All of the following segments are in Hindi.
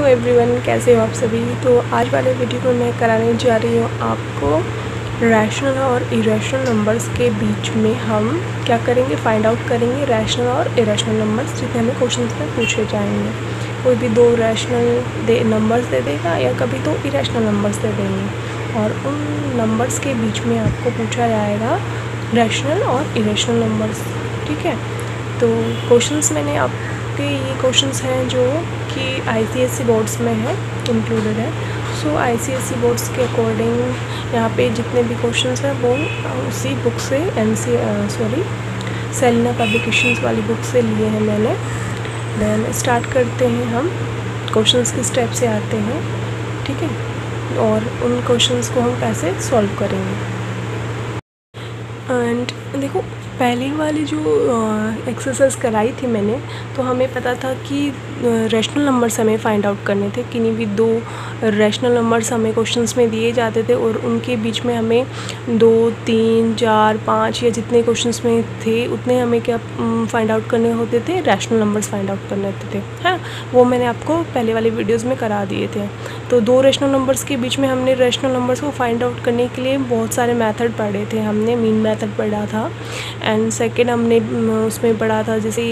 एवरीवन, कैसे हो आप सभी। तो आज वाले वीडियो में मैं कराने जा रही हूँ आपको रैशनल और इरेशनल नंबर्स के बीच में हम क्या करेंगे, फाइंड आउट करेंगे रैशनल और इरेशनल नंबर्स जितने हमें क्वेश्चंस में पूछे जाएंगे। कोई भी दो रैशनल नंबर्स दे देगा या कभी दो इरेशनल नंबर्स दे देंगे और उन नंबर्स के बीच में आपको पूछा जाएगा रैशनल और इरेशनल नंबर्स। ठीक है, तो क्वेश्चंस मैंने आपके ये क्वेश्चंस हैं जो कि ICSE बोर्ड्स में है, इंक्लूडेड है। सो ICSE बोर्ड्स के अकॉर्डिंग यहाँ पे जितने भी क्वेश्चंस हैं वो उसी बुक से सेलिना पब्लिकेशंस वाली बुक से लिए हैं मैंने। देन स्टार्ट करते हैं हम, क्वेश्चंस किस टाइप से आते हैं, ठीक है, और उन क्वेश्चंस को हम कैसे सॉल्व करेंगे। एंड देखो, पहली वाली जो एक्सरसाइज कराई थी मैंने, तो हमें पता था कि रैशनल नंबर्स हमें फाइंड आउट करने थे। किन्हीं भी दो रैशनल नंबर्स हमें क्वेश्चंस में दिए जाते थे और उनके बीच में हमें 2, 3, 4, 5 या जितने क्वेश्चंस में थे उतने हमें क्या फाइंड आउट करने होते थे, रैशनल नंबर्स फाइंड आउट करने होते थे। हाँ, वो मैंने आपको पहले वाले वीडियोज़ में करा दिए थे। तो दो रैशनल नंबर्स के बीच में हमने रैशनल नंबर्स को फाइंड आउट करने के लिए बहुत सारे मेथड पढ़े थे। हमने मीन मेथड पढ़ा था एंड सेकेंड हमने उसमें पढ़ा था जैसे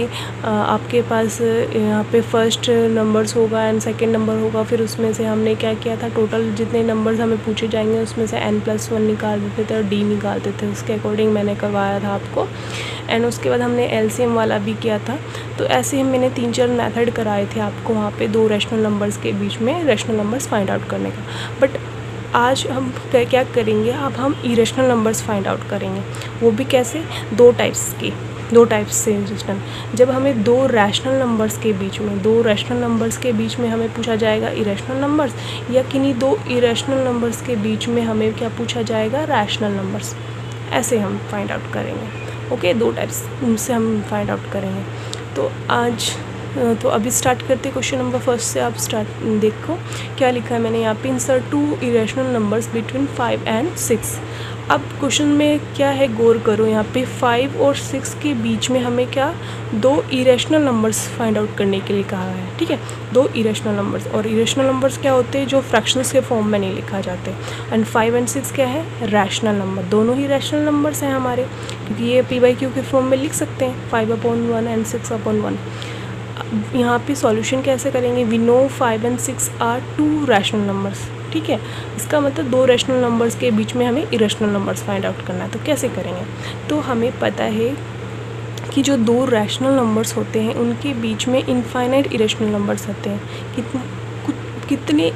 आपके पास यहाँ पे फर्स्ट नंबर्स होगा एंड सेकेंड नंबर होगा, फिर उसमें से हमने क्या किया था, टोटल जितने नंबर्स हमें पूछे जाएंगे उसमें से n+1 निकाल देते थे और d निकालते थे, उसके अकॉर्डिंग मैंने करवाया था आपको। एंड उसके बाद हमने LCM वाला भी किया था। तो ऐसे ही मैंने 3-4 मेथड कराए थे आपको वहाँ पे दो रैशनल नंबर्स के बीच में रैशनल नंबर्स फाइंड आउट करने का। बट आज हम क्या करेंगे, अब हम इरेशनल नंबर्स फाइंड आउट करेंगे। वो भी कैसे, दो टाइप्स से रैशनल। जब हमें दो रैशनल नंबर्स के बीच में हमें पूछा जाएगा इरेशनल नंबर्स, या किन्हीं दो इरेशनल नंबर्स के बीच में हमें क्या पूछा जाएगा, रैशनल नंबर्स। ऐसे हम फाइंड आउट करेंगे। ओके, दो टाइप्स से हम फाइंड आउट करेंगे। तो अभी स्टार्ट करते क्वेश्चन नंबर फर्स्ट से। आप देखो क्या लिखा है मैंने यहाँ पे, insert 2 irrational numbers between 5 and 6। अब क्वेश्चन में क्या है, गौर करो, यहाँ पे 5 और 6 के बीच में हमें क्या, दो इरेशनल नंबर्स फाइंड आउट करने के लिए कहा है। ठीक है, दो इरेशनल नंबर्स। और इरेशनल नंबर्स क्या होते हैं, जो फ्रैक्शंस के फॉर्म में नहीं लिखा जाते। एंड 5 and 6 क्या है, रैशनल नंबर। दोनों ही रैशनल नंबर्स हैं हमारे, क्योंकि ये P/Q के फॉर्म में लिख सकते हैं, 5/1 and 6/1। यहाँ पे सॉल्यूशन कैसे करेंगे, we know 5 and 6 are 2 rational numbers. ठीक है, इसका मतलब दो रैशनल नंबर्स के बीच में हमें इरेशनल नंबर्स फाइंड आउट करना है। तो कैसे करेंगे, तो हमें पता है कि जो दो रैशनल नंबर्स होते हैं उनके बीच में इनफाइनाइट इरेशनल नंबर्स होते हैं।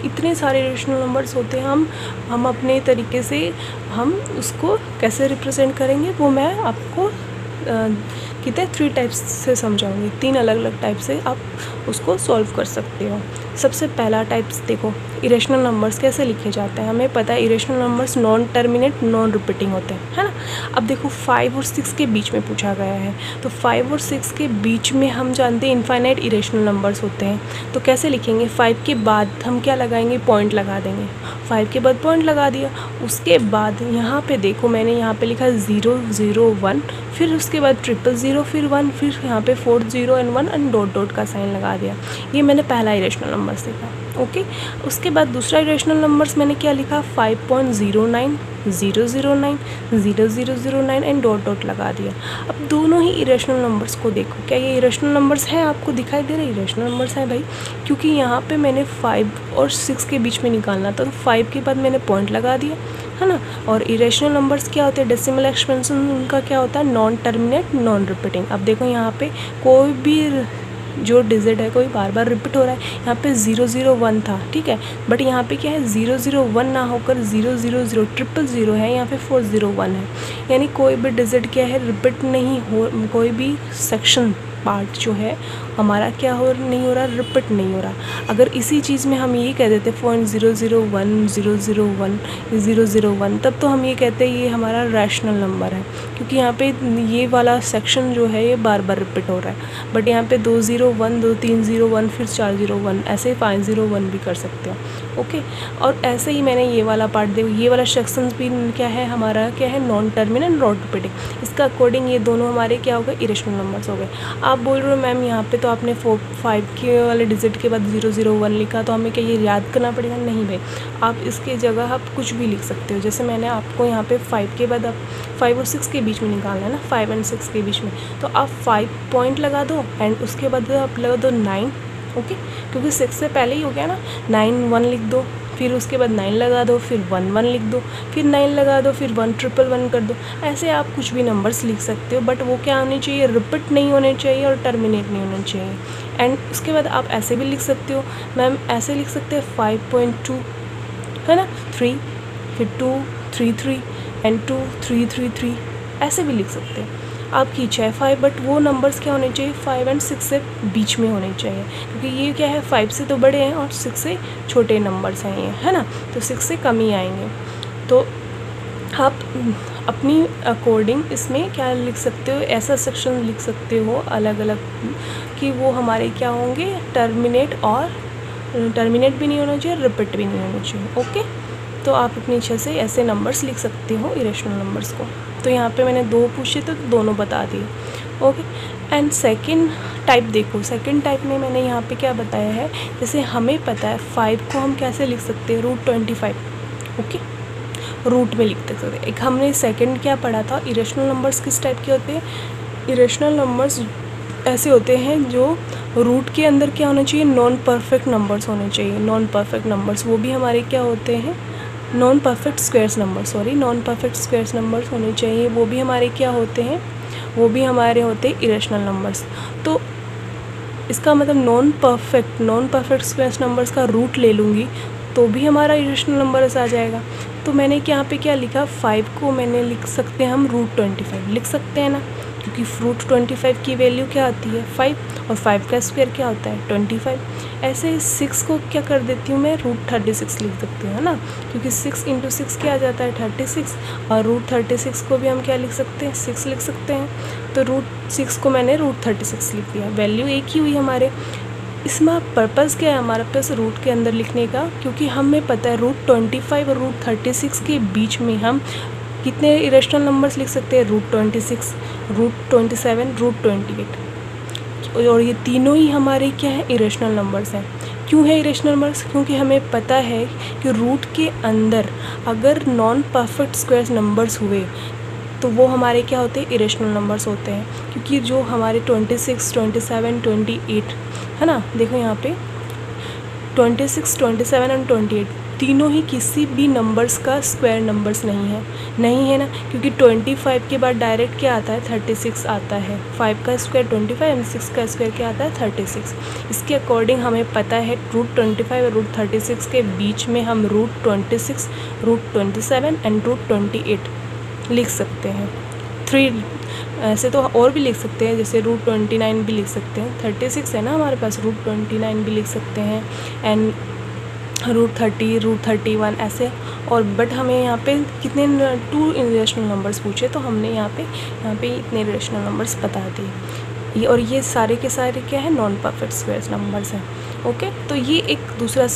इतने सारे इरेशनल नंबर्स होते हैं। हम अपने तरीके से हम उसको कैसे रिप्रेजेंट करेंगे, वो मैं आपको कितने 3 टाइप्स से समझाऊंगी। 3 अलग अलग टाइप से आप उसको सॉल्व कर सकते हो। सबसे पहला टाइप्स देखो, इरेशनल नंबर्स कैसे लिखे जाते हैं। हमें पता है irrational numbers non terminate non repeating होते हैं, है ना। अब देखो 5 और 6 के बीच में पूछा गया है, तो 5 और 6 के बीच में हम जानते हैं इनफाइनाइट इरेशनल नंबर्स होते हैं। तो कैसे लिखेंगे, 5 के बाद हम क्या लगाएंगे, पॉइंट लगा देंगे। 5 के बाद पॉइंट लगा दिया, उसके बाद यहाँ पे देखो मैंने यहाँ पे लिखा 0, 0, 1, फिर उसके बाद 000, फिर 1, फिर यहाँ पे 4, 0 and 1 एंड डॉट का साइन लगा दिया। ये मैंने पहला इरेशनल नंबर लिखा। ओके, उसके बाद दूसरा इरेशनल नंबर्स मैंने क्या लिखा, 5.09, 009, 0009 एंड डॉट लगा दिया। अब दोनों ही इरेशनल नंबर्स को देखो, क्या ये इरेशनल नंबर्स हैं, आपको दिखाई दे रहे इरेशनल नंबर्स हैं भाई, क्योंकि यहाँ पे मैंने 5 और 6 के बीच में निकालना था, तो 5 के बाद मैंने पॉइंट लगा दिया, है ना। और इरेशनल नंबर्स क्या होते हैं, डेसिमल एक्सपेंशन उनका क्या होता है, नॉन टर्मिनेट नॉन रिपीटिंग। अब देखो यहाँ पे कोई भी जो डिजिट है कोई बार बार रिपीट हो रहा है। यहाँ पे 001 था, ठीक है, बट यहाँ पे क्या है, 001 ना होकर 000 000 है, यहाँ पे 401 है। यानी कोई भी डिजिट क्या है, रिपीट नहीं हो, कोई भी सेक्शन पार्ट जो है हमारा क्या नहीं हो रहा, रिपीट नहीं हो रहा। अगर इसी चीज़ में हम ये कह देते 0.001 001 001, तब तो हम ये कहते हैं ये हमारा रैशनल नंबर है, क्योंकि यहाँ पे ये वाला सेक्शन जो है ये बार बार रिपीट हो रहा है। बट यहाँ पे 201, 2-3-0-1, फिर 401, ऐसे 501 भी कर सकते हो। ओके, और ऐसे ही मैंने ये वाला पार्ट देखो, ये वाला सेक्शन भी क्या है हमारा, क्या है, नॉन टर्मिनेट नॉन रिपीटिंग। इसका अकॉर्डिंग ये दोनों हमारे क्या हो गए, इरेशनल नंबर्स हो गए। आप बोल रहे हो मैम यहाँ पे तो आपने 5 के वाले डिजिट के बाद 001 लिखा, तो हमें क्या ये याद करना पड़ेगा? नहीं भाई, आप इसकी जगह आप कुछ भी लिख सकते हो। जैसे मैंने आपको यहाँ पे 5 के बाद आप 5 और 6 के बीच में निकालना है ना, 5 और 6 के बीच में, तो आप 5 पॉइंट लगा दो एंड उसके बाद आप लगा दो 9, ओके, क्योंकि 6 से पहले ही हो गया ना। 9 1 लिख दो, फिर उसके बाद 9 लगा दो, फिर 1 1 लिख दो, फिर 9 लगा दो, फिर 1 1 1 कर दो। ऐसे आप कुछ भी नंबर्स लिख सकते हो, बट वो क्या होने चाहिए? रिपीट नहीं होने चाहिए और टर्मिनेट नहीं होना चाहिए। एंड उसके बाद आप ऐसे भी लिख सकते हो मैम, ऐसे लिख सकते हैं 5.2 है ना, 3, फिर 2 3 3 एंड 2 3 3 3, ऐसे भी लिख सकते हैं। आपकी इच्छा है 5, बट वो नंबर्स क्या होने चाहिए? 5 और 6 से बीच में होने चाहिए, क्योंकि ये क्या है 5 से तो बड़े हैं और 6 से छोटे नंबर्स हैं ये, है ना, तो 6 से कम ही आएंगे। तो आप अपनी अकॉर्डिंग इसमें क्या लिख सकते हो, ऐसा सेक्शन लिख सकते हो अलग अलग कि वो हमारे क्या होंगे? टर्मिनेट भी नहीं होना चाहिए, रिपीट भी नहीं होना चाहिए, ओके। तो आप अपनी इच्छा से ऐसे नंबर्स लिख सकते हो, इरेशनल नंबर्स को। तो यहाँ पे मैंने 2 पूछे तो दोनों बता दिए, ओके। एंड सेकंड टाइप देखो, सेकंड टाइप में मैंने यहाँ पे क्या बताया है, जैसे हमें पता है 5 को हम कैसे लिख सकते हैं? √25, ओके, रूट में लिख सकते हैं। एक हमने सेकंड क्या पढ़ा था, इरेशनल नंबर्स किस टाइप के होते हैं? इरेशनल नंबर्स ऐसे होते हैं जो रूट के अंदर क्या होना चाहिए? नॉन परफेक्ट नंबर्स होने चाहिए। नॉन परफेक्ट नंबर्स वो भी हमारे क्या होते हैं? नॉन परफेक्ट स्क्वायर्स नंबर्स होने चाहिए, वो भी हमारे क्या होते हैं? वो भी हमारे होते हैं इरेशनल नंबर्स। तो इसका मतलब नॉन परफेक्ट स्क्वायर्स नंबर्स का रूट ले लूँगी तो भी हमारा इरेशनल नंबर्स आ जाएगा। तो मैंने यहाँ पे क्या लिखा? 5 को मैंने लिख सकते हैं हम √25 लिख सकते हैं ना, क्योंकि √25 की वैल्यू क्या आती है? 5, और 5 का स्क्वायर क्या होता है? 25। ऐसे 6 को क्या कर देती हूँ मैं? √36 लिख सकती हूँ, है ना, क्योंकि 6 × 6 क्या आ जाता है? 36, और √36 को भी हम क्या लिख सकते हैं? 6 लिख सकते हैं। तो √6 को मैंने √36 लिख दिया, वैल्यू एक ही हुई हमारे। इसमें पर्पज़ क्या है हमारे पास रूट के अंदर लिखने का? क्योंकि हमें पता है √25 और √36 के बीच में हम कितने इरेशनल नंबर्स लिख सकते हैं? √26, √27, √28, और ये तीनों ही हमारे क्या है? इरेशनल नंबर्स हैं। क्यों है इरेशनल नंबर्स? क्योंकि हमें पता है कि रूट के अंदर अगर नॉन परफेक्ट स्क्वायर नंबर्स हुए तो वो हमारे क्या होते हैं? इरेशनल नंबर्स होते हैं। क्योंकि जो हमारे 26, 27, 28 है ना, देखो यहाँ पे 26, 27 और 28 तीनों ही किसी भी नंबर्स का स्क्वायर नंबर्स नहीं है ना, क्योंकि 25 के बाद डायरेक्ट क्या आता है? 36 आता है। 5 का स्क्वायर 25 एंड 6 का स्क्वायर क्या आता है? 36। इसके अकॉर्डिंग हमें पता है √25 और √36 के बीच में हम √26, √27 एंड √28 लिख सकते हैं। 3 ऐसे तो और भी लिख सकते हैं, जैसे √29 भी लिख सकते हैं। 36 है ना हमारे पास, √29 भी लिख सकते हैं एंड √30, √31 ऐसे। और बट हमें यहाँ पे कितने 2 इरेशनल नंबर्स पूछे, तो हमने यहाँ पे इतने इरेशनल नंबर्स बता दिए। और ये सारे के सारे क्या है? नॉन परफेक्ट स्क्वायर नंबर्स हैं, ओके। तो ये एक दूसरा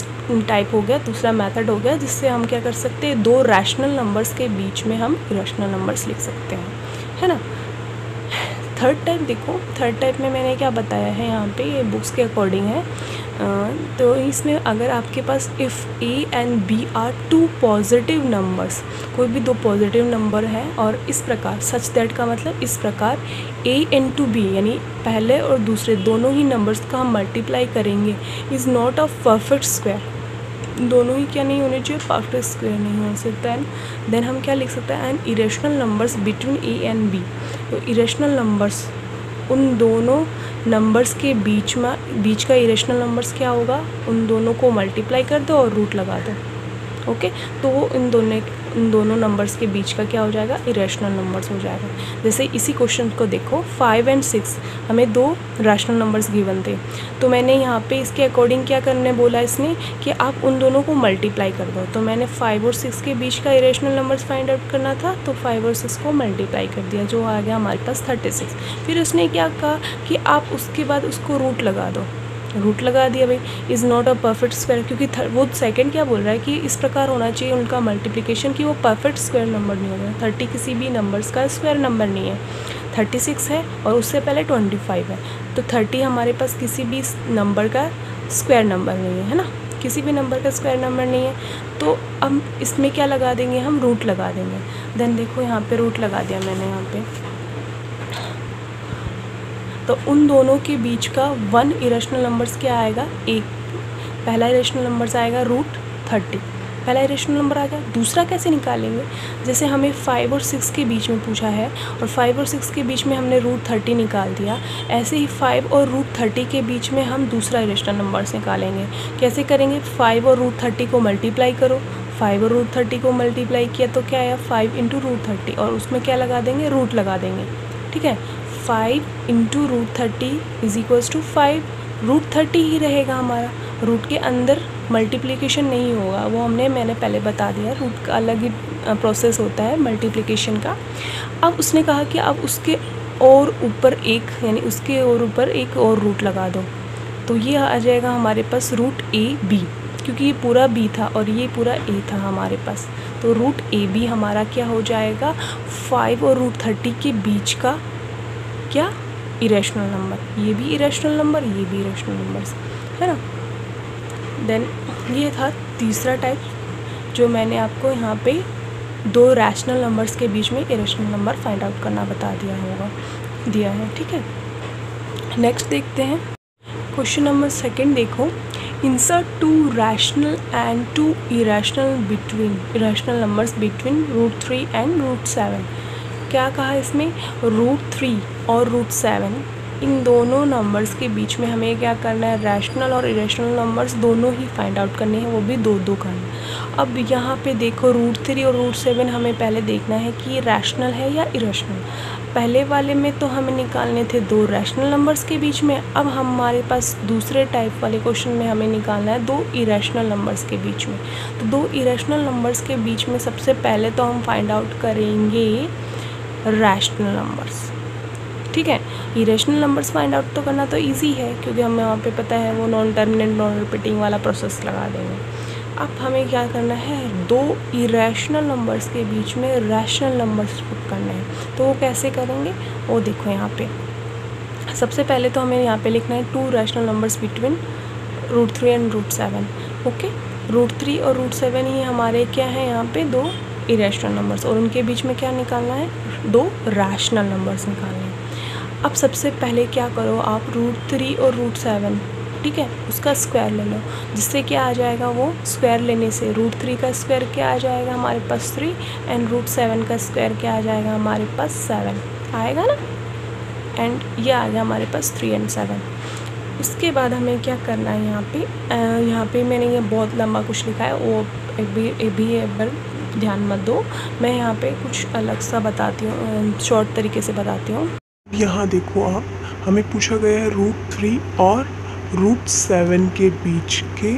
टाइप हो गया, दूसरा मेथड हो गया, जिससे हम क्या कर सकते हैं? 2 रैशनल नंबर्स के बीच में हम इरेशनल नंबर्स लिख सकते हैं, है ना। थर्ड टाइप देखो, थर्ड टाइप में मैंने क्या बताया है यहाँ पे, ये बुक्स के अकॉर्डिंग है। तो इसमें अगर आपके पास if A and B are 2 positive numbers, कोई भी 2 पॉजिटिव नंबर है और इस प्रकार, सच दैट का मतलब इस प्रकार A into B यानी पहले और दूसरे दोनों ही नंबर्स का हम मल्टीप्लाई करेंगे, is not a perfect square. दोनों ही क्या नहीं होने चाहिए? परफेक्ट स्क्वायर नहीं हो सकता। देन हम क्या लिख सकते हैं? And irrational numbers between A and B। तो इरेशनल नंबर्स, उन दोनों नंबर्स के बीच का इरेशनल नंबर्स क्या होगा? उन दोनों को मल्टीप्लाई कर दो और रूट लगा दो, ओके। तो वो इन दोनों नंबर्स के बीच का क्या हो जाएगा? इरेशनल नंबर्स हो जाएगा। जैसे इसी क्वेश्चन को देखो, 5 और 6 हमें 2 रैशनल नंबर्स गिवन थे, तो मैंने यहाँ पे इसके अकॉर्डिंग क्या करने बोला इसने कि आप उन दोनों को मल्टीप्लाई कर दो। तो मैंने 5 और 6 के बीच का इरेशनल नंबर्स फाइंड आउट करना था, तो 5 और 6 को मल्टीप्लाई कर दिया, जो आ गया हमारे पास 36। फिर उसने क्या कहा कि आप उसके बाद उसको रूट लगा दो, रूट लगा दिया भाई, is not a perfect square, क्योंकि वो सेकंड क्या बोल रहा है कि इस प्रकार होना चाहिए उनका मल्टीप्लिकेशन कि वो परफेक्ट स्क्वायर नंबर नहीं होगा। 30 किसी भी नंबर्स का स्क्वायर नंबर नहीं है, 36 है और उससे पहले 25 है, तो 30 हमारे पास किसी भी नंबर का स्क्वायर नंबर नहीं है, है ना, किसी भी नंबर का स्क्वायर नंबर नहीं है। तो अब इसमें क्या लगा देंगे, हम रूट लगा देंगे। देन देखो यहाँ पे रूट लगा दिया मैंने यहाँ पे, तो उन दोनों के बीच का 1 इरेशनल नंबर्स क्या आएगा, एक पहला इरेशनल नंबर्स आएगा √30, पहला इरेशनल नंबर आ गया। दूसरा कैसे निकालेंगे, जैसे हमें 5 और 6 के बीच में पूछा है और 5 और 6 के बीच में हमने √30 निकाल दिया, ऐसे ही 5 और √30 के बीच में हम दूसरा इरेशनल नंबर्स निकालेंगे। कैसे करेंगे, 5 और √30 को मल्टीप्लाई करो, 5 और √30 को मल्टीप्लाई किया तो क्या आया 5 × √30 और उसमें क्या लगा देंगे, रूट लगा देंगे। ठीक है, 5 × √30 = 5, √30 ही रहेगा हमारा, रूट के अंदर मल्टीप्लिकेशन नहीं होगा, वो मैंने पहले बता दिया, रूट का अलग ही प्रोसेस होता है मल्टीप्लिकेशन का। अब उसने कहा कि अब उसके और ऊपर एक, यानी उसके और ऊपर एक और रूट लगा दो, तो ये आ जाएगा हमारे पास √AB, क्योंकि ये पूरा B था और ये पूरा A था हमारे पास, तो √AB हमारा क्या हो जाएगा, 5 और √30 के बीच का क्या, इरेशनल नंबर, ये भी इरेशनल नंबर, ये भी इरेशनल नंबर्स, है ना। देन ये था तीसरा टाइप जो मैंने आपको यहाँ पे 2 रैशनल नंबर्स के बीच में इरेशनल नंबर फाइंड आउट करना बता दिया है। ठीक है, नेक्स्ट देखते हैं क्वेश्चन नंबर 2। देखो, insert 2 rational and 2 irrational numbers between √3 and √7। क्या कहा इसमें, √3 और √7 इन दोनों नंबर्स के बीच में हमें क्या करना है, रैशनल और इरेशनल नंबर्स दोनों ही फाइंड आउट करने हैं, वो भी दो करना। अब यहाँ पे देखो √3 और √7 हमें पहले देखना है कि ये रैशनल है या इरेशनल। पहले वाले में तो हमें निकालने थे 2 रैशनल नंबर्स के बीच में, अब हमारे पास दूसरे टाइप वाले क्वेश्चन में हमें निकालना है 2 इरेशनल नंबर्स के बीच में। तो 2 इरेशनल नंबर्स के बीच में सबसे पहले तो हम फाइंड आउट करेंगे रैशनल नंबर्स। ठीक है, इरेशनल नंबर्स फाइंड आउट तो करना तो इजी है, क्योंकि हमें वहाँ पे पता है वो नॉन टर्मिनेंट नॉन रिपीटिंग वाला प्रोसेस लगा देंगे। अब हमें क्या करना है, 2 इरेशनल नंबर्स के बीच में रैशनल नंबर्स पुट करने हैं। तो वो कैसे करेंगे, वो देखो यहाँ पे सबसे पहले तो हमें यहाँ पे लिखना है 2 rational numbers between √3 and √7। Okay, √3 और √7 ही हमारे क्या है यहाँ पे 2 इरेशनल नंबर्स, और उनके बीच में क्या निकालना है, 2 रैशनल नंबर्स निकालने हैं। अब सबसे पहले क्या करो आप, √3 और √7, ठीक है, उसका स्क्वायर ले लो, जिससे क्या आ जाएगा, वो स्क्वायर लेने से √3 का स्क्वायर क्या आ जाएगा हमारे पास 3 एंड √7 का स्क्वायर क्या आ जाएगा हमारे पास 7 आएगा ना, एंड ये आ गया हमारे पास 3 और 7। उसके बाद हमें क्या करना है, यहाँ पे मैंने ये बहुत लंबा कुछ लिखा है, वो एक बार ध्यान मत दो, मैं यहाँ पे कुछ अलग सा बताती हूँ, शॉर्ट तरीके से बताती हूँ। यहाँ देखो आप, हमें पूछा गया है √3 और √7 के बीच के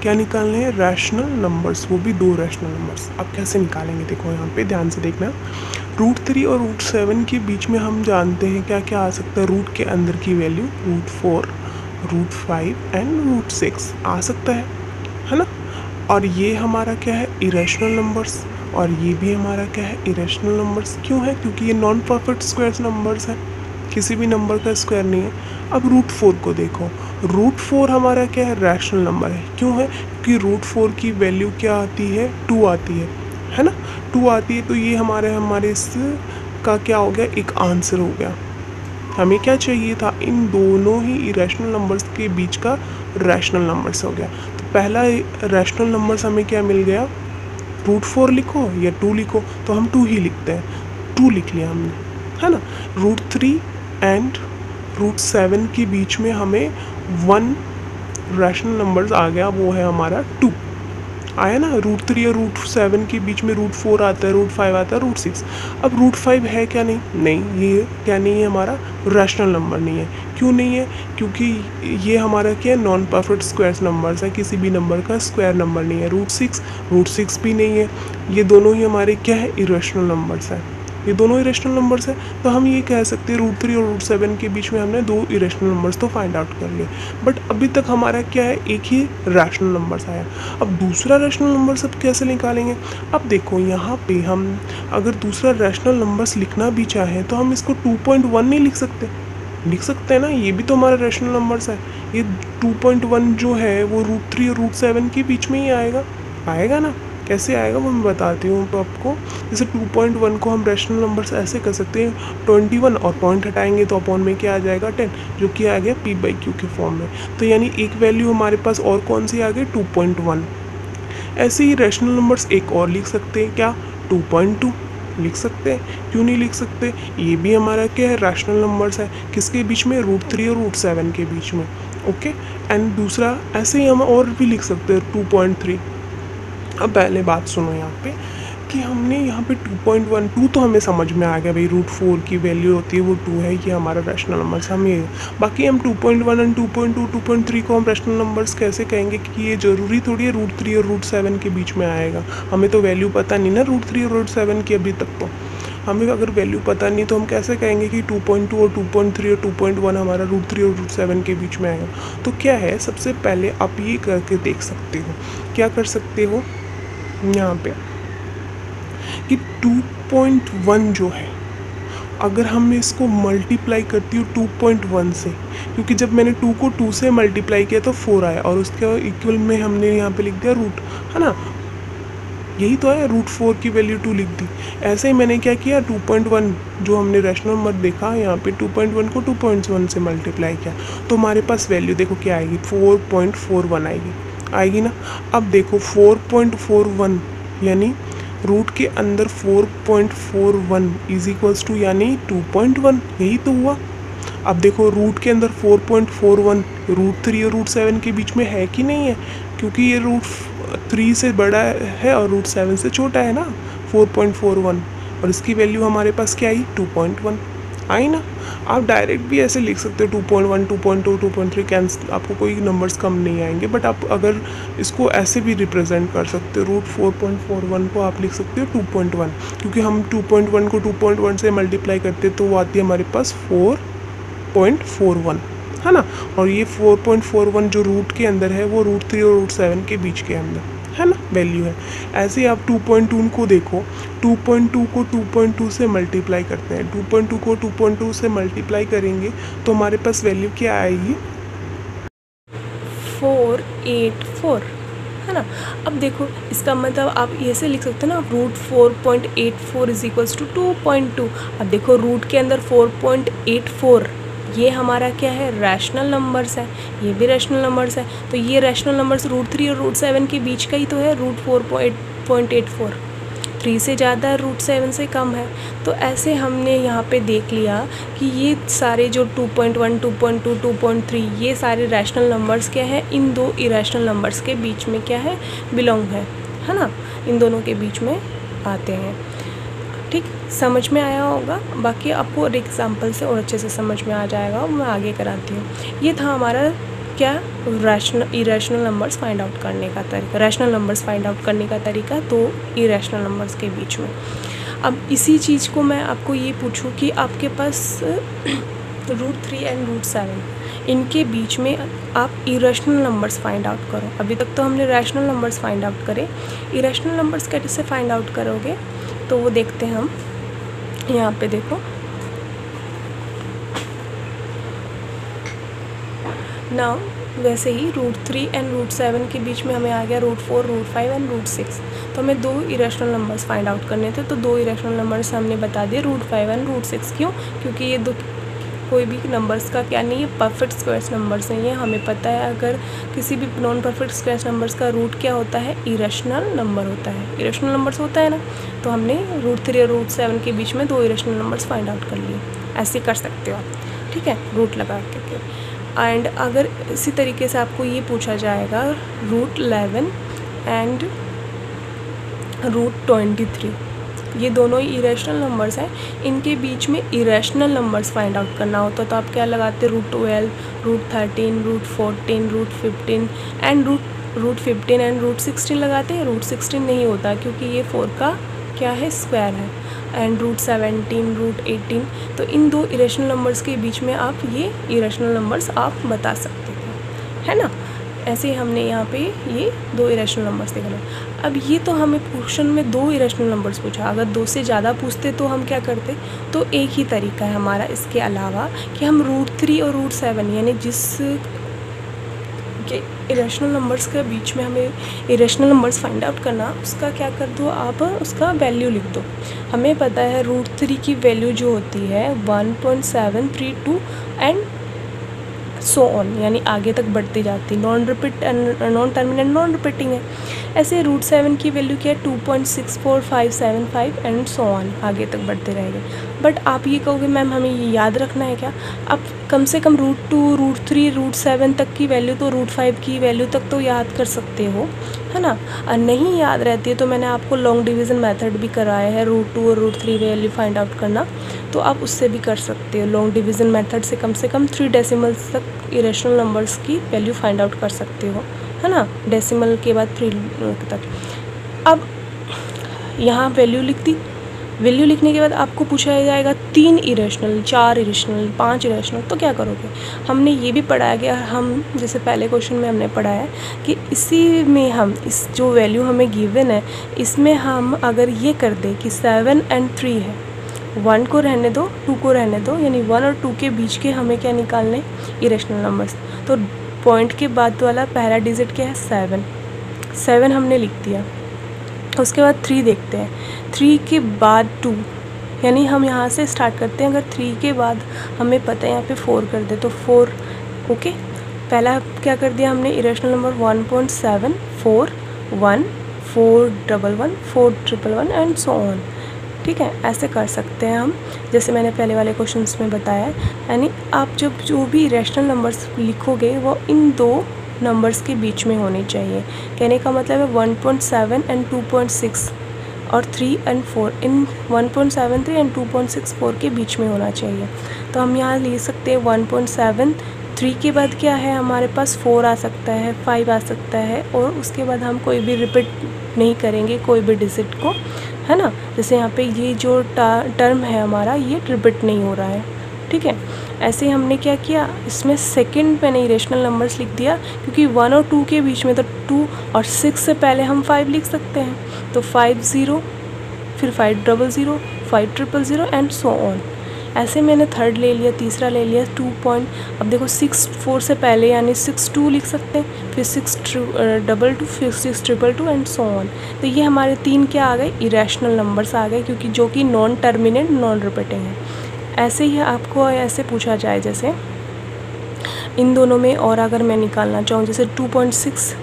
क्या निकालने हैं, रैशनल नंबर्स, वो भी 2 रैशनल नंबर्स। अब कैसे निकालेंगे, देखो यहाँ पे ध्यान से देखना, √3 और √7 के बीच में हम जानते हैं क्या क्या आ सकता है, रूट के अंदर की वैल्यू √4, √5 एंड √6 आ सकता है ना। और ये हमारा क्या है, इरेशनल नंबर्स, और ये भी हमारा क्या है, इरेशनल नंबर्स। क्यों है, क्योंकि ये नॉन परफेक्ट स्क्वायर्स नंबर्स हैं, किसी भी नंबर का स्क्वायर नहीं है। अब √4 को देखो, √4 हमारा क्या है, रैशनल नंबर है। क्यों है, क्योंकि √4 की वैल्यू क्या आती है, 2 आती है ना, 2 आती है, तो ये हमारे इसका क्या हो गया, एक आंसर हो गया। हमें क्या चाहिए था, इन दोनों ही इरेशनल नंबर्स के बीच का रैशनल नंबर्स हो गया। तो पहला रैशनल नंबर्स हमें क्या मिल गया, √4 लिखो या 2 लिखो, तो हम 2 ही लिखते हैं, 2 लिख लिया हमने, है ना। √3 एंड √7 के बीच में हमें 1 रैशनल नंबर्स आ गया, वो है हमारा 2 आया ना। √3 और √7 के बीच में √4 आता है, √5 आता है, √6। अब √5 है क्या, नहीं, ये क्या नहीं है, हमारा रैशनल नंबर नहीं है। क्यों नहीं है, क्योंकि ये हमारा क्या है, नॉन परफेक्ट स्क्वायर नंबर्स है, किसी भी नंबर का स्क्वायर नंबर नहीं है। √6 भी नहीं है, ये दोनों ही हमारे क्या है, इरेशनल नंबर्स है, ये दोनों इरेशनल नंबर्स हैं। तो हम ये कह सकते हैं √3 और √7 के बीच में हमने 2 इरेशनल नंबर्स तो फाइंड आउट कर लिए, बट अभी तक हमारा क्या है, एक ही रैशनल नंबर्स आया। अब दूसरा रैशनल नंबर सब कैसे निकालेंगे, अब देखो यहाँ पे हम अगर दूसरा रैशनल नंबर्स लिखना भी चाहें तो हम इसको 2.1 नहीं लिख सकते, लिख सकते हैं ना, ये भी तो हमारा रैशनल नंबर्स है। ये 2.1 जो है वो √3 और √7 के बीच में ही आएगा ना। कैसे आएगा वो मैं बताती हूँ तो आपको। जैसे 2.1 को हम रैशनल नंबर्स ऐसे कर सकते हैं 21 और पॉइंट हटाएंगे तो अपॉन में क्या आ जाएगा 10, जो कि आ गया p/q के फॉर्म में। तो यानी एक वैल्यू हमारे पास और कौन सी आ गई 2.1। ऐसे ही रैशनल नंबर्स एक और लिख सकते हैं, क्या 2.2 लिख सकते हैं। क्यों नहीं लिख सकते, ये भी हमारा क्या है रैशनल नंबर्स है। किसके बीच में, √3 और √7 के बीच में। ओके, एंड दूसरा ऐसे ही हम और भी लिख सकते हैं 2.3। अब पहले बात सुनो यहाँ पे कि हमने यहाँ पे 2.12 तो हमें समझ में आ गया भाई, √4 की वैल्यू होती है वो 2 है, ये हमारा रैशनल नंबर्स हम ये। बाकी हम 2.1 एंड 2.2 2.3 को हम रैशनल नंबर्स कैसे कहेंगे कि ये ज़रूरी थोड़ी है √3 और √7 के बीच में आएगा। हमें तो वैल्यू पता नहीं ना √3 और √7 की अभी तक। तो हमें अगर वैल्यू पता नहीं तो हम कैसे कहेंगे कि 2.2 और 2.3 और 2.1 हमारा √3 और √7 के बीच में आएगा। तो क्या है, सबसे पहले आप ये करके देख सकते हो। क्या कर सकते हो यहाँ पे कि 2.1 जो है, अगर हम इसको मल्टीप्लाई करती हूँ 2.1 से, क्योंकि जब मैंने 2 को 2 से मल्टीप्लाई किया तो 4 आया और उसके इक्वल में हमने यहाँ पे लिख दिया रूट, है ना, यही तो है, √4 की वैल्यू 2 लिख दी। ऐसे ही मैंने क्या किया 2.1 जो हमने रैशनल नंबर देखा यहाँ पे 2.1 को 2.1 से मल्टीप्लाई किया तो हमारे पास वैल्यू देखो क्या आएगी 4.41 आएगी ना। अब देखो 4.41 यानी रूट के अंदर 4.41 इज इक्वल्स टू यानी 2.1, यही तो हुआ। अब देखो रूट के अंदर 4.41 √3 और √7 के बीच में है कि नहीं है, क्योंकि ये √3 से बड़ा है और √7 से छोटा है ना 4.41, और इसकी वैल्यू हमारे पास क्या आई 2.1 आई ना। आप डायरेक्ट भी ऐसे लिख सकते हो 2.1 2.2 2.3 कैंसिल, आपको कोई नंबर्स कम नहीं आएंगे। बट आप अगर इसको ऐसे भी रिप्रेजेंट कर सकते हो √4.41 को आप लिख सकते हो 2.1, क्योंकि हम 2.1 को 2.1 से मल्टीप्लाई करते तो वो आती है हमारे पास 4.41, है ना। और ये 4.41 जो रूट के अंदर है वो √3 और √7 के बीच के अंदर है ना वैल्यू है। ऐसे ही आप 2.2 को देखो, 2.2 को 2.2 से मल्टीप्लाई करते हैं, 2.2 को 2.2 से मल्टीप्लाई करेंगे तो हमारे पास वैल्यू क्या आएगी 484, है ना। अब देखो इसका मतलब आप ऐसे लिख सकते हैं ना √4.84 इज इक्वल्स टू 2.2। अब देखो रूट के अंदर 4.84 ये हमारा क्या है रैशनल नंबर्स है, ये भी रैशनल नंबर्स है। तो ये रैशनल नंबर्स √3 और √7 के बीच का ही तो है √4.84, 3 से ज़्यादा है √7 से कम है। तो ऐसे हमने यहाँ पे देख लिया कि ये सारे जो 2.1 2.2 2.3 ये सारे रैशनल नंबर्स क्या है इन दो इरेशनल नंबर्स के बीच में क्या है बिलोंग है ना, इन दोनों के बीच में आते हैं। ठीक, समझ में आया होगा। बाकी आपको और एग्जाम्पल से और अच्छे से समझ में आ जाएगा, मैं आगे कराती हूँ। ये था हमारा क्या इरेशनल नंबर्स फाइंड आउट करने का तरीका, रैशनल नंबर्स फाइंड आउट करने का तरीका दो इरेशनल नंबर्स के बीच में। अब इसी चीज़ को मैं आपको ये पूछूं कि आपके पास √3 एंड √7 इनके बीच में आप इरेशनल नंबर्स फाइंड आउट करो। अभी तक तो हमने रैशनल नंबर्स फाइंड आउट करे, इरेशनल नंबर्स कैसे फाइंड आउट करोगे तो वो देखते हैं हम। यहाँ पे देखो नाउ वैसे ही √3 एंड √7 के बीच में हमें आ गया √4 √5 एंड √6। तो हमें दो इरेशनल नंबर्स फाइंड आउट करने थे, तो दो इरेशनल नंबर्स हमने बता दिए √5 एंड √6। क्यों? क्योंकि ये दो कोई भी नंबर्स का क्या नहीं है परफेक्ट स्क्वायर्स नंबर्स नहीं है। हमें पता है अगर किसी भी नॉन परफेक्ट स्क्वायर्स नंबर्स का रूट क्या होता है इरेशनल नंबर होता है, इरेशनल नंबर्स होता है ना। तो हमने √3 और √7 के बीच में दो इरेशनल नंबर्स फाइंड आउट कर लिए। ऐसे कर सकते हो आप, ठीक है, रूट लगा के। एंड अगर इसी तरीके से आपको ये पूछा जाएगा √11 एंड √23, ये दोनों ही इरेशनल नंबर्स हैं, इनके बीच में इरेशनल नंबर्स फाइंड आउट करना होता तो आप क्या लगाते √12 √13 √14 √15 एंड √15 एंड √16 लगाते हैं। √16 नहीं होता क्योंकि ये 4 का क्या है स्क्वायर है, एंड √17 √18। तो इन दो इरेशनल नंबर्स के बीच में आप ये इरेशनल नंबर्स आप बता सकते हो, है ना। ऐसे हमने यहाँ पे ये 2 इरेशनल नंबर्स देखना। अब ये तो हमें क्वेश्चन में 2 इरेशनल नंबर्स पूछा, अगर 2 से ज़्यादा पूछते तो हम क्या करते, तो एक ही तरीका है हमारा इसके अलावा कि हम √3 और √7 यानी जिस के इरेशनल नंबर्स के बीच में हमें इरेशनल नंबर्स फाइंड आउट करना, उसका क्या कर दो आप, उसका वैल्यू लिख दो। हमें पता है √3 की वैल्यू जो होती है 1.732 एंड सो ऑन, यानी आगे तक बढ़ती जाती, नॉन टर्मिनेंट नॉन रिपीटिंग है। ऐसे √7 की वैल्यू क्या है 2.64575 एंड सो ऑन, आगे तक बढ़ते रहेंगे। बट आप ये कहोगे मैम हमें ये याद रखना है क्या? आप कम से कम √2 √3 √7 तक की वैल्यू तो √5 की वैल्यू तक तो याद कर सकते हो, है ना। और नहीं याद रहती है तो मैंने आपको लॉन्ग डिवीज़न मेथड भी कराया है √2 और √3 वैल्यू फाइंड आउट करना, तो आप उससे भी कर सकते हो। लॉन्ग डिवीज़न मेथड से कम 3 डेसिमल्स तक इरेशनल नंबर्स की वैल्यू फाइंड आउट कर सकते हो, है ना, डेसिमल के बाद 3 तक। अब यहाँ वैल्यू लिख दी, वैल्यू लिखने के बाद आपको पूछा जाएगा 3 इरेशनल, 4 इरेशनल, 5 इरेशनल, तो क्या करोगे? हमने ये भी पढ़ाया गया, हम जैसे पहले क्वेश्चन में हमने पढ़ा है कि इसी में हम इस जो वैल्यू हमें गिवन है इसमें हम अगर ये कर दें कि 7 और 3 है, 1 को रहने दो 2 को रहने दो, यानी 1 और 2 के बीच के हमें क्या निकालने, इरेशनल नंबर्स। तो पॉइंट के बाद वाला पहला डिजिट क्या है 7 हमने लिख दिया। उसके बाद 3 देखते हैं, 3 के बाद 2, यानी हम यहाँ से स्टार्ट करते हैं। अगर 3 के बाद हमें पता है यहाँ पे 4 कर दे तो 4, ओके। पहला क्या कर दिया हमने, irrational number 1.741 411 411 and so on, ठीक है। ऐसे कर सकते हैं हम, जैसे मैंने पहले वाले क्वेश्चंस में बताया। यानी आप जब जो भी इरेशनल नंबर्स लिखोगे वो इन 2 नंबर्स के बीच में होने चाहिए। कहने का मतलब है 1.7 एंड 2.6 और 3 और 4 इन 1.73 एंड 2.64 के बीच में होना चाहिए। तो हम यहाँ ले सकते हैं 1.73 के बाद क्या है हमारे पास 4 आ सकता है, 5 आ सकता है, और उसके बाद हम कोई भी रिपीट नहीं करेंगे कोई भी डिजिट को, है ना। जैसे यहाँ पे ये जो टर्म है हमारा ये रिपीट नहीं हो रहा है, ठीक है। ऐसे हमने क्या किया, इसमें सेकंड मैंने इरेशनल नंबर्स लिख दिया, क्योंकि 1 और 2 के बीच में, तो 2 और 6 से पहले हम 5 लिख सकते हैं, तो 50, फिर 500 5000 एंड सो ऑन। ऐसे मैंने थर्ड ले लिया, तीसरा ले लिया 2 पॉइंट, अब देखो 6 4 से पहले यानी 62 लिख सकते हैं, फिर 622 फिर 6222 एंड सो ऑन। तो ये हमारे 3 क्या आ गए, इरेशनल नंबर्स आ गए, क्योंकि जो कि नॉन टर्मिनेंट नॉन रिपीटिंग है। ऐसे ही आपको ऐसे पूछा जाए, जैसे इन दोनों में और अगर मैं निकालना चाहूँ, जैसे 2.6,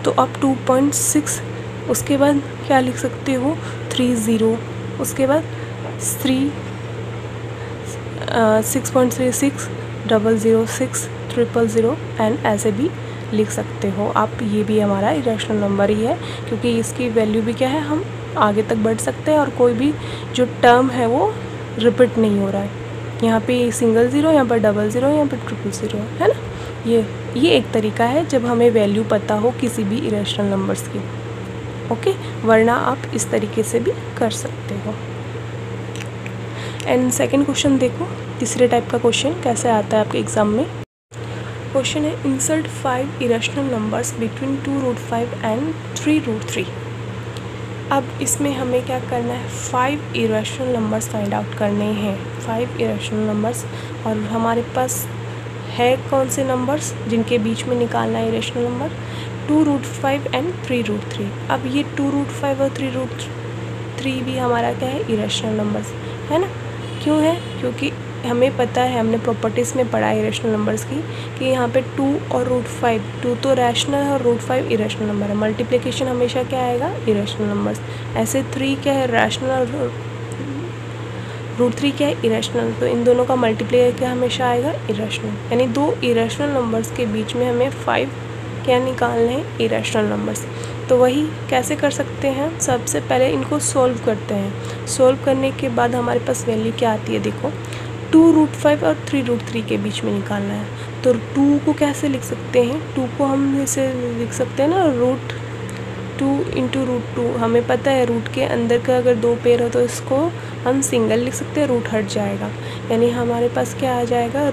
तो अब 2.6 उसके बाद क्या लिख सकते हो 30, उसके बाद 6.36 006 000 एंड ऐसे भी लिख सकते हो आप। ये भी हमारा इरेशनल नंबर ही है, क्योंकि इसकी वैल्यू भी क्या है, हम आगे तक बढ़ सकते हैं और कोई भी जो टर्म है वो रिपीट नहीं हो रहा है। यहाँ पे सिंगल ज़ीरो, यहाँ पर 00, यहाँ पर 000, है ना। ये एक तरीका है जब हमें वैल्यू पता हो किसी भी इरेशनल नंबर्स की, ओके। वरना आप इस तरीके से भी कर सकते हो। एंड सेकंड क्वेश्चन देखो, तीसरे टाइप का क्वेश्चन कैसे आता है आपके एग्ज़ाम में। क्वेश्चन है insert 5 irrational numbers between 2√5 and 3√3। अब इसमें हमें क्या करना है, 5 इरेशनल नंबर्स फाइंड आउट करने हैं, 5 इरेशनल नंबर्स। और हमारे पास है कौन से नंबर्स जिनके बीच में निकालना है इरेशनल नंबर, 2√5 एंड 3√3। अब ये 2√5 और 3√3 भी हमारा क्या है, इरेशनल नंबर्स, है ना। क्यों है, क्योंकि हमें पता है, हमने प्रॉपर्टीज़ में पढ़ा है इरेशनल नंबर्स की, कि यहाँ पे 2 और √5, 2 तो रैशनल है और √5 इरेशनल नंबर है। मल्टीप्लिकेशन हमेशा क्या आएगा, इरेशनल नंबर्स। ऐसे 3 क्या है, रैशनल, और √3 क्या है, इरेशनल। तो इन दोनों का मल्टीप्लाई क्या हमेशा आएगा, इरेशनल। यानी 2 इरेशनल नंबर्स के बीच में हमें 5 क्या निकालने हैं, इरेशनल नंबर्स। तो वही कैसे कर सकते हैं, सबसे पहले इनको सॉल्व करते हैं। सॉल्व करने के बाद हमारे पास वैल्यू क्या आती है, देखो 2√5 और 3√3 के बीच में निकालना है। तो 2 को कैसे लिख सकते हैं, 2 को हम ऐसे लिख सकते हैं ना, √2 × √2। हमें पता है रूट के अंदर का अगर 2 पेयर हो तो इसको हम सिंगल लिख सकते हैं, रूट हट जाएगा। यानी हमारे पास क्या आ जाएगा,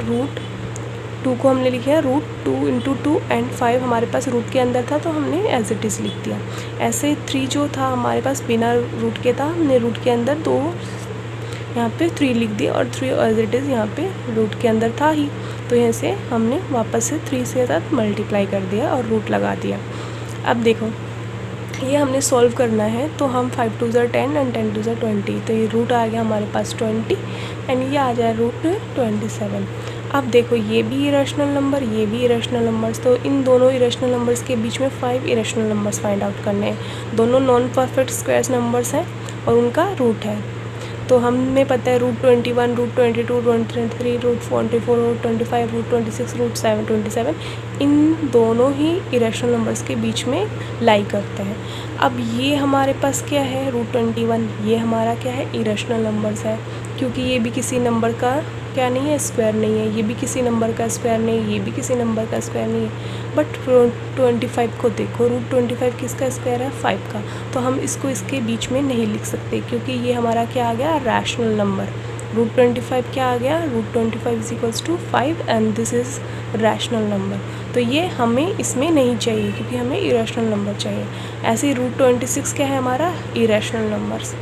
2 को हमने लिखा है √2 × 2 एंड 5 हमारे पास रूट के अंदर था तो हमने एज इट इज़ लिख दिया। ऐसे 3 जो था हमारे पास बिना रूट के था, हमने रूट के अंदर 2 यहाँ पे 3 लिख दिया और 3 एज इट इज़ यहाँ पे रूट के अंदर था ही, तो यहाँ से हमने वापस से 3 से साथ मल्टीप्लाई कर दिया और रूट लगा दिया। अब देखो ये हमने सॉल्व करना है, तो हम 5 × 2 = 10 एंड 10 × 2 = 20, तो ये रूट आ गया हमारे पास 20 एंड ये आ जाए √27। अब देखो ये भी इरेशनल नंबर, ये भी इरेशनल नंबर्स, तो इन दोनों इरेशनल नंबर्स के बीच में 5 इरेशनल नंबर्स फाइंड आउट करने हैं। दोनों नॉन परफेक्ट स्क्वायर्स नंबर्स हैं और उनका रूट है। तो हमें पता है √21, √22, √23, √44, √25, √26, √27 इन दोनों ही इरेशनल नंबर्स के बीच में लाई करते हैं। अब ये हमारे पास क्या है √21, ये हमारा क्या है इरेशनल नंबर्स है, क्योंकि ये भी किसी नंबर का क्या नहीं है, स्क्वायर नहीं है, ये भी किसी नंबर का स्क्वायर नहीं है, ये भी किसी नंबर का स्क्वायर नहीं है। बट 25 को देखो, √25 किसका स्क्वायर है, 5 का, तो हम इसको इसके बीच में नहीं लिख सकते क्योंकि ये हमारा क्या आ गया रैशनल नंबर। √25 क्या आ गया, √25 = 5 and this is rational number, तो ये हमें इसमें नहीं चाहिए क्योंकि हमें इरेशनल नंबर चाहिए। ऐसे ही √26 क्या है हमारा इरेशनल नंबर्स,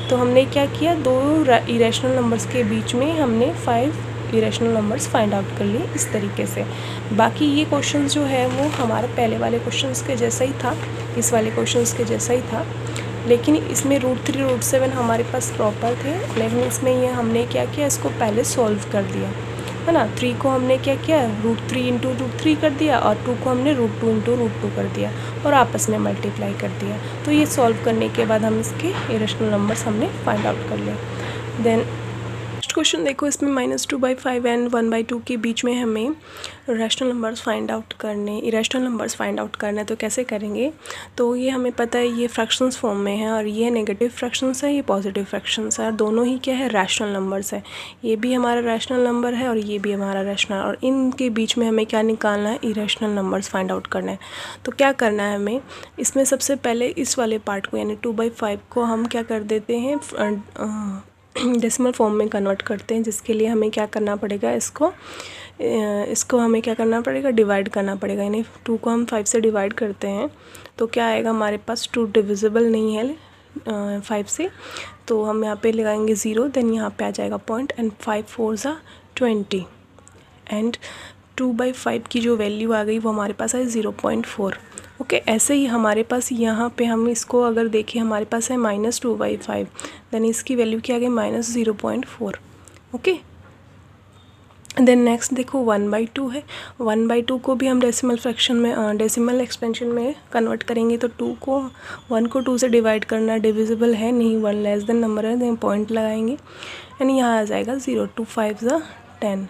तो हमने क्या किया, 2 इरेशनल नंबर्स के बीच में हमने 5 इरेशनल नंबर्स फाइंड आउट कर लिए इस तरीके से। बाकी ये क्वेश्चन जो है वो हमारे पहले वाले क्वेश्चंस के जैसा ही था, इस वाले क्वेश्चंस के जैसा ही था, लेकिन इसमें √3 √7 हमारे पास प्रॉपर थे, लेकिन इसमें ये हमने क्या किया, इसको पहले सॉल्व कर दिया है ना। 3 को हमने क्या किया, √3 × √3 कर दिया और 2 को हमने √2 × √2 कर दिया और आपस में मल्टीप्लाई कर दिया। तो ये सॉल्व करने के बाद हम इसके इरेशनल नंबर्स हमने फाइंड आउट कर लिए। देन नेक्स्ट क्वेश्चन देखो, इसमें -2/5 एंड 1/2 के बीच में हमें रैशनल नंबर्स फाइंड आउट करने, इरेशनल नंबर्स फाइंड आउट करना है, तो कैसे करेंगे। तो ये हमें पता है ये फ्रैक्शंस फॉर्म में है और ये नेगेटिव फ्रैक्शंस है, ये पॉजिटिव फ्रैक्शंस है और दोनों ही क्या है रैशनल नंबर्स है। ये भी हमारा रैशनल नंबर है और ये भी हमारा रैशनल, और इनके बीच में हमें क्या निकालना है, इरेशनल नंबर्स फाइंड आउट करना है। तो क्या करना है हमें, इसमें सबसे पहले इस वाले पार्ट को यानी 2/5 को हम क्या कर देते हैं, डेसिमल फॉर्म में कन्वर्ट करते हैं, जिसके लिए हमें क्या करना पड़ेगा, इसको हमें क्या करना पड़ेगा, डिवाइड करना पड़ेगा। यानी 2 को हम 5 से डिवाइड करते हैं तो क्या आएगा हमारे पास, 2 डिविजिबल नहीं है 5 से, तो हम यहाँ पे लगाएंगे 0, देन यहाँ पे आ जाएगा पॉइंट एंड 5 4 = 20 एंड 2/5 की जो वैल्यू आ गई वो हमारे पास है 0.4। ओके, ऐसे ही हमारे पास यहाँ पे हम इसको अगर देखें, हमारे पास है -2/5, देन इसकी वैल्यू क्या आ गई -0.4। ओके, देन नेक्स्ट देखो 1/2 है, 1/2 को भी हम डेसिमल फ्रैक्शन में, डेसिमल एक्सपेंशन में कन्वर्ट करेंगे, तो 1 को 2 से डिवाइड करना डिविजिबल है नहीं, 1 लेस देन नंबर है, देन पॉइंट लगाएंगे एंड यहाँ आ जाएगा 0, 2 5 = 10।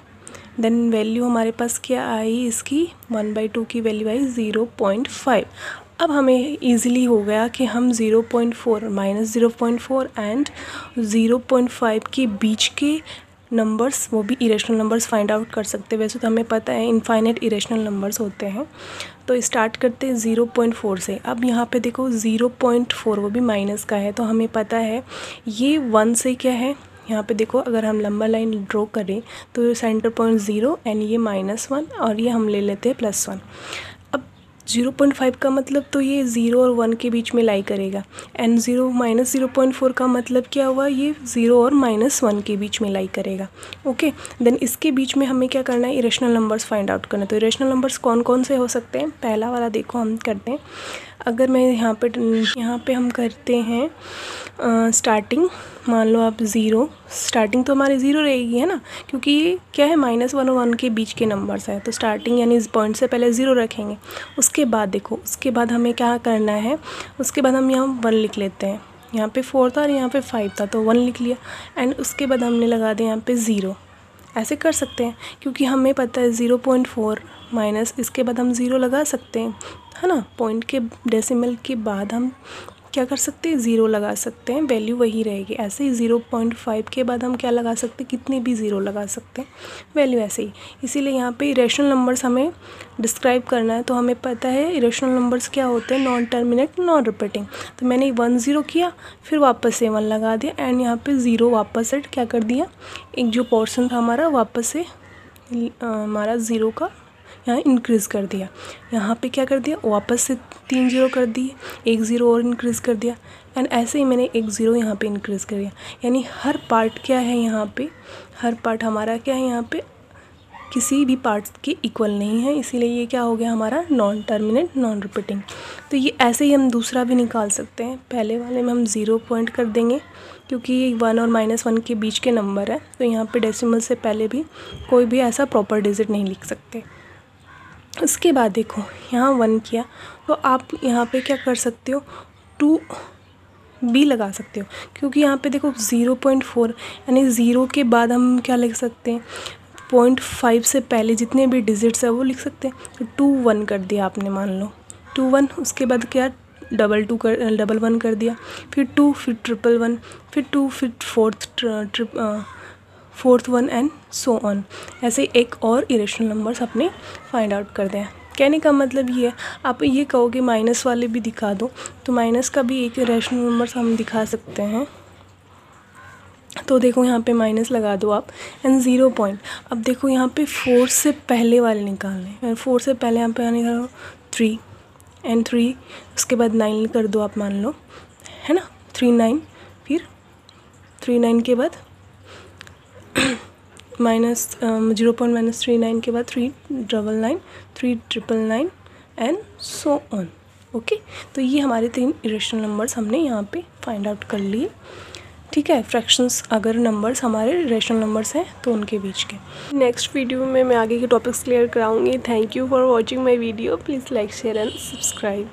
देन वैल्यू हमारे पास क्या आई इसकी, 1/2 की वैल्यू आई 0.5। अब हमें ईज़िली हो गया कि हम 0.4 -0.4 एंड 0.5 के बीच के नंबर्स, वो भी इरेशनल नंबर्स फाइंड आउट कर सकते हैं। वैसे तो हमें पता है इनफाइनाइट इरेशनल नंबर्स होते हैं। तो स्टार्ट करते हैं 0.4 से। अब यहाँ पे देखो 0.4 वो भी माइनस का है, तो हमें पता है ये 1 से क्या है, यहाँ पे देखो अगर हम लंबा लाइन ड्रॉ करें तो सेंटर पॉइंट 0 एंड ये -1 और ये हम ले लेते हैं +1। अब 0.5 का मतलब तो ये 0 और 1 के बीच में लाई करेगा एंड 0.4 का मतलब क्या हुआ, ये 0 और -1 के बीच में लाई करेगा। ओके, देन इसके बीच में हमें क्या करना है, इरेशनल नंबर्स फाइंड आउट करना है। तो इरेशनल नंबर्स कौन कौन से हो सकते हैं, पहला वाला देखो हम करते हैं। अगर मैं यहाँ पे हम करते हैं स्टार्टिंग, मान लो आप 0, स्टार्टिंग तो हमारी 0 रहेगी है ना, क्योंकि ये क्या है -1 और 1 के बीच के नंबर्स है, तो स्टार्टिंग यानी इस पॉइंट से पहले 0 रखेंगे। उसके बाद देखो, उसके बाद हमें क्या करना है, उसके बाद हम यहाँ 1 लिख लेते हैं। यहाँ पे 4 था और यहाँ पे 5 था, तो 1 लिख लिया एंड उसके बाद हमने लगा दिया यहाँ पे 0। ऐसे कर सकते हैं क्योंकि हमें पता है 0.4 माइनस, इसके बाद हम 0 लगा सकते हैं है ना, पॉइंट के डेसिमल के बाद हम क्या कर सकते हैं, 0 लगा सकते हैं, वैल्यू वही रहेगी। ऐसे ही 0.5 के बाद हम क्या लगा सकते हैं, कितने भी 0 लगा सकते हैं, वैल्यू ऐसे ही। इसीलिए यहाँ पे इरेशनल नंबर्स हमें डिस्क्राइब करना है, तो हमें पता है इरेशनल नंबर्स क्या होते हैं, नॉन टर्मिनेट नॉन रिपीटिंग। तो मैंने 1 0 किया, फिर वापस से 1 लगा दिया एंड यहाँ पे 0 वापस से क्या कर दिया, एक जो पोर्शन था हमारा वापस से हमारा ज़ीरो का यहाँ इंक्रीज़ कर दिया, यहाँ पे क्या कर दिया, वापस से 3 ज़ीरो कर दिए, 1 ज़ीरो और इंक्रीज़ कर दिया, एंड ऐसे ही मैंने 1 ज़ीरो यहाँ पे इंक्रीज़ कर दिया। यानी हर पार्ट क्या है यहाँ पे, हर पार्ट हमारा क्या है यहाँ पे किसी भी पार्ट्स के इक्वल नहीं है, इसीलिए ये क्या हो गया हमारा नॉन टर्मिनेट नॉन रिपीटिंग। तो ये ऐसे ही हम दूसरा भी निकाल सकते हैं। पहले वाले में हम 0 पॉइंट कर देंगे क्योंकि 1 और -1 के बीच के नंबर है, तो यहाँ पे डेसिमल से पहले भी कोई भी ऐसा प्रॉपर डिजिट नहीं लिख सकते। उसके बाद देखो यहाँ 1 किया तो आप यहाँ पे क्या कर सकते हो, 2 भी लगा सकते हो, क्योंकि यहाँ पे देखो 0.4 यानी 0 के बाद हम क्या लिख सकते हैं, 0.5 से पहले जितने भी डिजिट्स है वो लिख सकते हैं। तो 2 1 कर दिया आपने, मान लो 2 1, उसके बाद क्या डबल 1 कर दिया, फिर 2, फिर 1 1 1, फिर 2, फिर फोर्थ 1 एंड सो ऑन। ऐसे एक और इरेशनल नंबर्स अपने फाइंड आउट कर दें। कहने का मतलब ये है, आप ये कहोगे माइनस वाले भी दिखा दो, तो माइनस का भी एक इरेशनल नंबर्स हम दिखा सकते हैं। तो देखो यहाँ पे माइनस लगा दो आप एंड 0 पॉइंट। अब देखो यहाँ पे 4 से पहले वाले निकालने, 4 से पहले यहाँ पे निकालो 3 एंड 3, उसके बाद 9 कर दो आप, मान लो है ना, 3 9, फिर 3 9 के बाद -0.39 के बाद 3 999, 3 999 एंड सो ऑन। ओके, तो ये हमारे 3 इरेशनल नंबर्स हमने यहाँ पे फाइंड आउट कर लिए। ठीक है, फ्रैक्शंस अगर नंबर्स हमारे रेशनल नंबर्स हैं तो उनके बीच के। नेक्स्ट वीडियो में मैं आगे के टॉपिक्स क्लियर कराऊंगी। Thank you for watching my video. Please like share and subscribe.